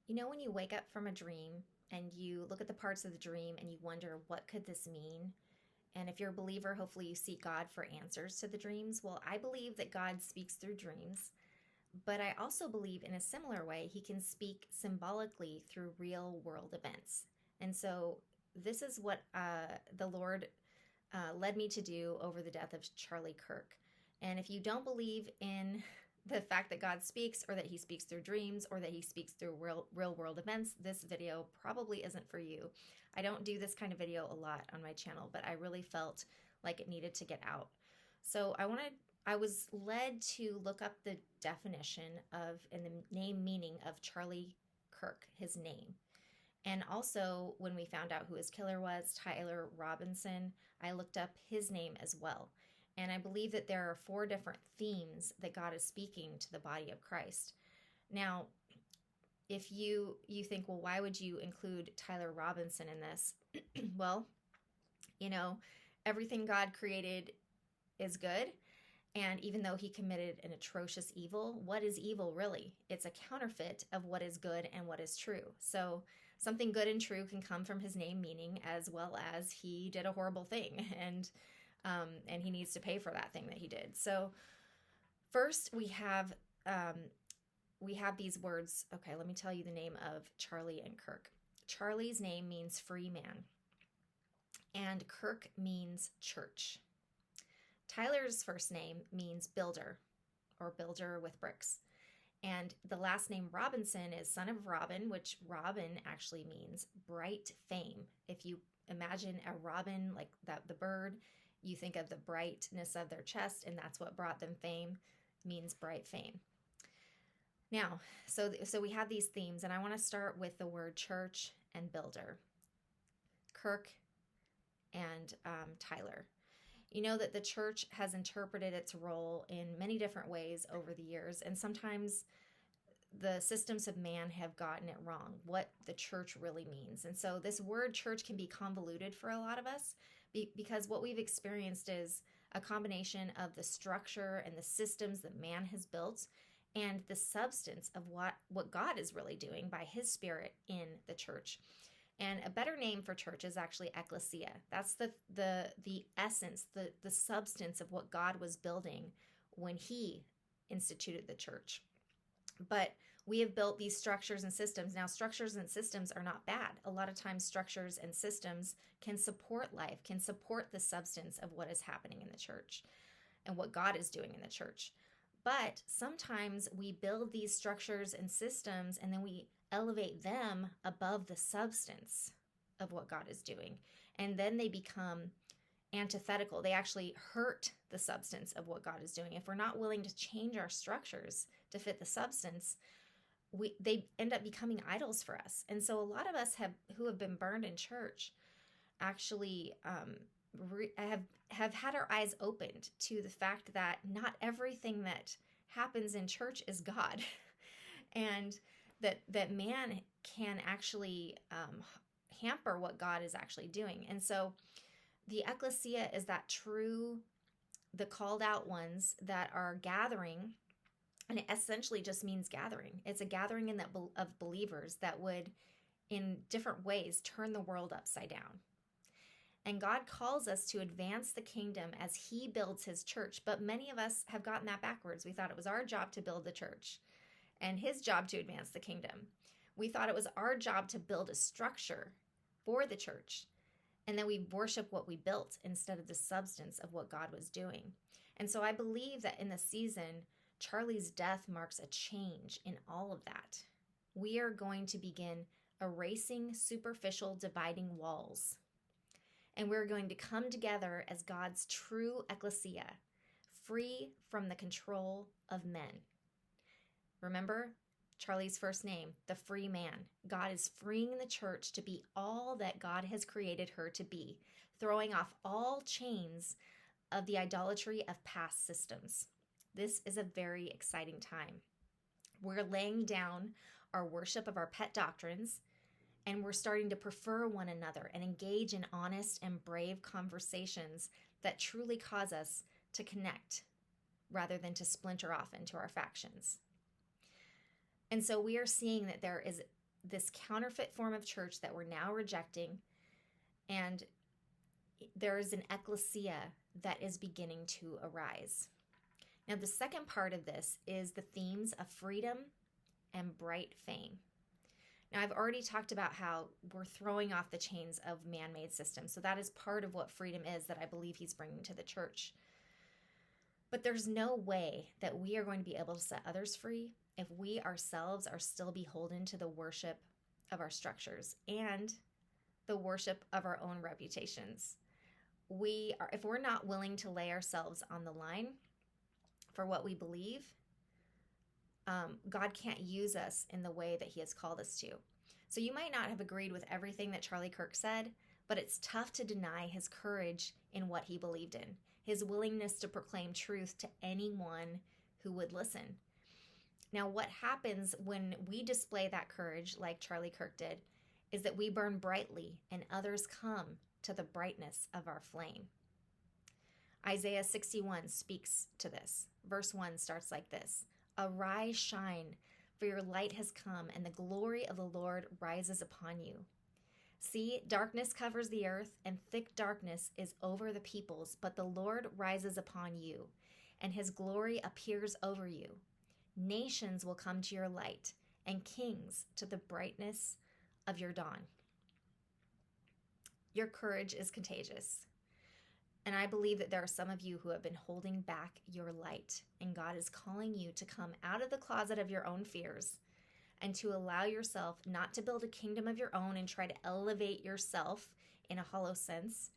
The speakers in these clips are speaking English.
You know, when you wake up from a dream and you look at the parts of the dream and you wonder, what could this mean? And if you're a believer, hopefully you seek God for answers to the dreams. Well, I believe that God speaks through dreams, but I also believe in a similar way, he can speak symbolically through real world events. And so this is what the Lord led me to do over the death of Charlie Kirk. And if you don't believe in the fact that God speaks, or that he speaks through dreams, or that he speaks through real world events, this video probably isn't for you. I don't do this kind of video a lot on my channel, but I really felt like it needed to get out. So I was led to look up the definition of and the name meaning of Charlie Kirk, his name. And also, when we found out who his killer was, Tyler Robinson, I looked up his name as well. And I believe that there are 4 different themes that God is speaking to the body of Christ. Now, if you think, well, why would you include Tyler Robinson in this? Well, you know, everything God created is good. And even though he committed an atrocious evil, what is evil really? It's a counterfeit of what is good and what is true. So something good and true can come from his name meaning, as well as he did a horrible thing, and he needs to pay for that thing that he did. So first we have these words. Okay, let me tell you the name of Charlie and Kirk. Charlie's name means free man, and Kirk means church. Tyler's first name means builder, or builder with bricks. And the last name Robinson is son of Robin, which Robin actually means bright fame. If you imagine a robin, like that, the bird, you think of the brightness of their chest, and that's what brought them fame, means bright fame. Now, so we have these themes, and I want to start with the word church and builder. Kirk and Tyler. You know that the church has interpreted its role in many different ways over the years, and sometimes the systems of man have gotten it wrong, what the church really means. And so this word church can be convoluted for a lot of us because what we've experienced is a combination of the structure and the systems that man has built and the substance of what God is really doing by his spirit in the church. And a better name for church is actually eklesia. That's the essence, the substance of what God was building when he instituted the church. But we have built these structures and systems. Now, structures and systems are not bad. A lot of times structures and systems can support life, can support the substance of what is happening in the church and what God is doing in the church. But sometimes we build these structures and systems and then we elevate them above the substance of what God is doing. And then they become antithetical. They actually hurt the substance of what God is doing. If we're not willing to change our structures to fit the substance, they end up becoming idols for us. And so a lot of us who have been burned in church actually have had our eyes opened to the fact that not everything that happens in church is God. And that man can actually hamper what God is actually doing. And so the ecclesia is the called out ones that are gathering, and it essentially just means gathering. It's a gathering of believers that would, in different ways, turn the world upside down. And God calls us to advance the kingdom as he builds his church. But many of us have gotten that backwards. We thought it was our job to build the church and his job to advance the kingdom. We thought it was our job to build a structure for the church. And then we worship what we built instead of the substance of what God was doing. And so I believe that in the season, Charlie's death marks a change in all of that. We are going to begin erasing superficial dividing walls. And we're going to come together as God's true ecclesia, free from the control of men. Remember Charlie's first name, the free man. God is freeing the church to be all that God has created her to be, throwing off all chains of the idolatry of past systems. This is a very exciting time. We're laying down our worship of our pet doctrines, and we're starting to prefer one another and engage in honest and brave conversations that truly cause us to connect rather than to splinter off into our factions. And so we are seeing that this counterfeit form of church that we're now rejecting, and there is an eklesia that is beginning to arise. Now, the second part of this is the themes of freedom and bright fame. Now, I've already talked about how we're throwing off the chains of man-made systems. So that is part of what freedom is that I believe he's bringing to the church. But there's no way that we are going to be able to set others free if we ourselves are still beholden to the worship of our structures and the worship of our own reputations. If we're not willing to lay ourselves on the line for what we believe, God can't use us in the way that he has called us to. So you might not have agreed with everything that Charlie Kirk said, but it's tough to deny his courage in what he believed in, his willingness to proclaim truth to anyone who would listen. Now, what happens when we display that courage, like Charlie Kirk did, is that we burn brightly and others come to the brightness of our flame. Isaiah 61 speaks to this. Verse 1 starts like this: "Arise, shine, for your light has come, and the glory of the Lord rises upon you. See, darkness covers the earth, and thick darkness is over the peoples, but the Lord rises upon you, and his glory appears over you. Nations will come to your light, and kings to the brightness of your dawn." Your courage is contagious. And I believe that there are some of you who have been holding back your light, and God is calling you to come out of the closet of your own fears and to allow yourself not to build a kingdom of your own and try to elevate yourself in a hollow sense,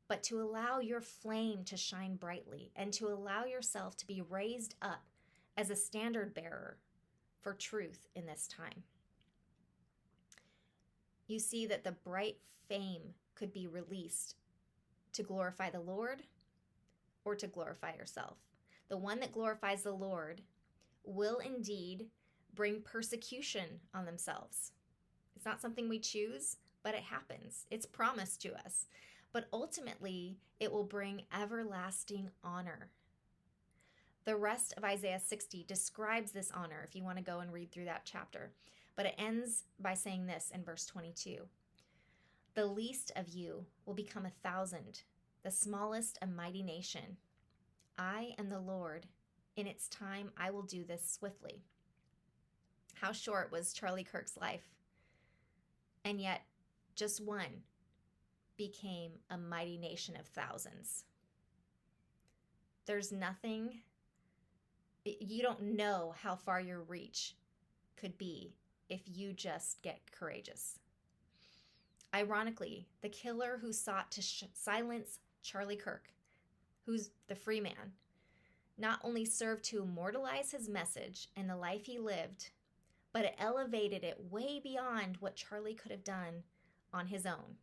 but to allow your flame to shine brightly and to allow yourself to be raised up as a standard bearer for truth in this time. You see that the bright fame could be released to glorify the Lord or to glorify yourself. The one that glorifies the Lord will indeed bring persecution on themselves. It's not something we choose, but it happens. It's promised to us. But ultimately, it will bring everlasting honor. The rest of Isaiah 60 describes this honor, if you want to go and read through that chapter. But it ends by saying this in verse 22. "The least of you will become 1,000, the smallest a mighty nation. I am the Lord. In its time, I will do this swiftly." How short was Charlie Kirk's life? And yet, just one became a mighty nation of thousands. There's nothing, you don't know how far your reach could be if you just get courageous. Ironically, the killer who sought to silence Charlie Kirk, who's the free man, not only served to immortalize his message and the life he lived, but it elevated it way beyond what Charlie could have done on his own.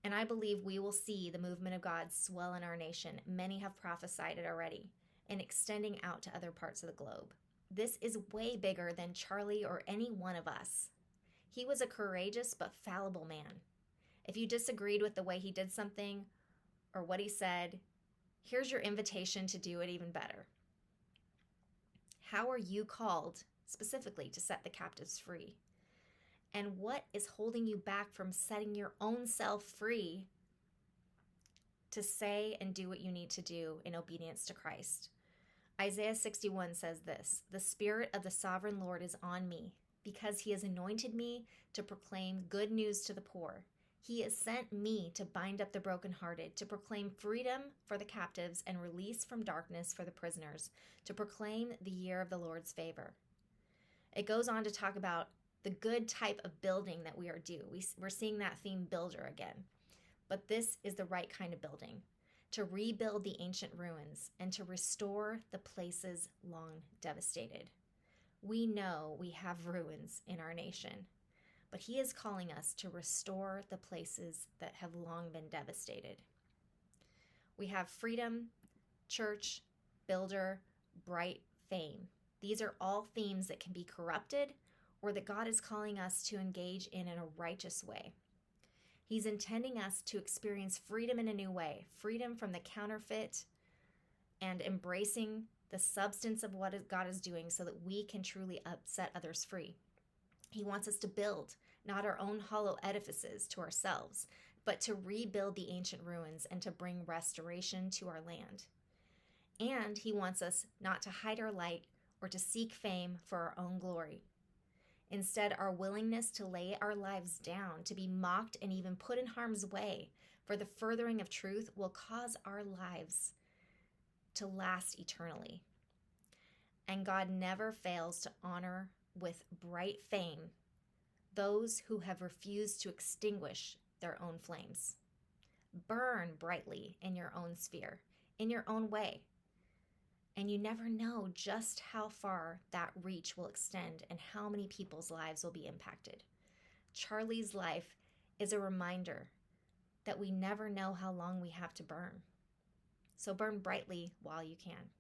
And I believe we will see the movement of God swell in our nation. Many have prophesied it already, and extending out to other parts of the globe. This is way bigger than Charlie or any one of us. He was a courageous but fallible man. If you disagreed with the way he did something or what he said, here's your invitation to do it even better. How are you called specifically to set the captives free? And what is holding you back from setting your own self free to say and do what you need to do in obedience to Christ? Isaiah 61 says this: "The Spirit of the Sovereign Lord is on me, because he has anointed me to proclaim good news to the poor. He has sent me to bind up the brokenhearted, to proclaim freedom for the captives and release from darkness for the prisoners, to proclaim the year of the Lord's favor." It goes on to talk about the good type of building that we are due. We're seeing that theme builder again. But this is the right kind of building, to rebuild the ancient ruins and to restore the places long devastated. We know we have ruins in our nation, but he is calling us to restore the places that have long been devastated. We have freedom, church, builder, bright fame. These are all themes that can be corrupted or that God is calling us to engage in a righteous way. He's intending us to experience freedom in a new way, freedom from the counterfeit and embracing the substance of what God is doing so that we can truly set others free. He wants us to build, not our own hollow edifices to ourselves, but to rebuild the ancient ruins and to bring restoration to our land. And he wants us not to hide our light or to seek fame for our own glory. Instead, our willingness to lay our lives down, to be mocked and even put in harm's way for the furthering of truth will cause our lives to last eternally. And God never fails to honor with bright fame those who have refused to extinguish their own flames. Burn brightly in your own sphere, in your own way. And you never know just how far that reach will extend and how many people's lives will be impacted. Charlie's life is a reminder that we never know how long we have to burn. So burn brightly while you can.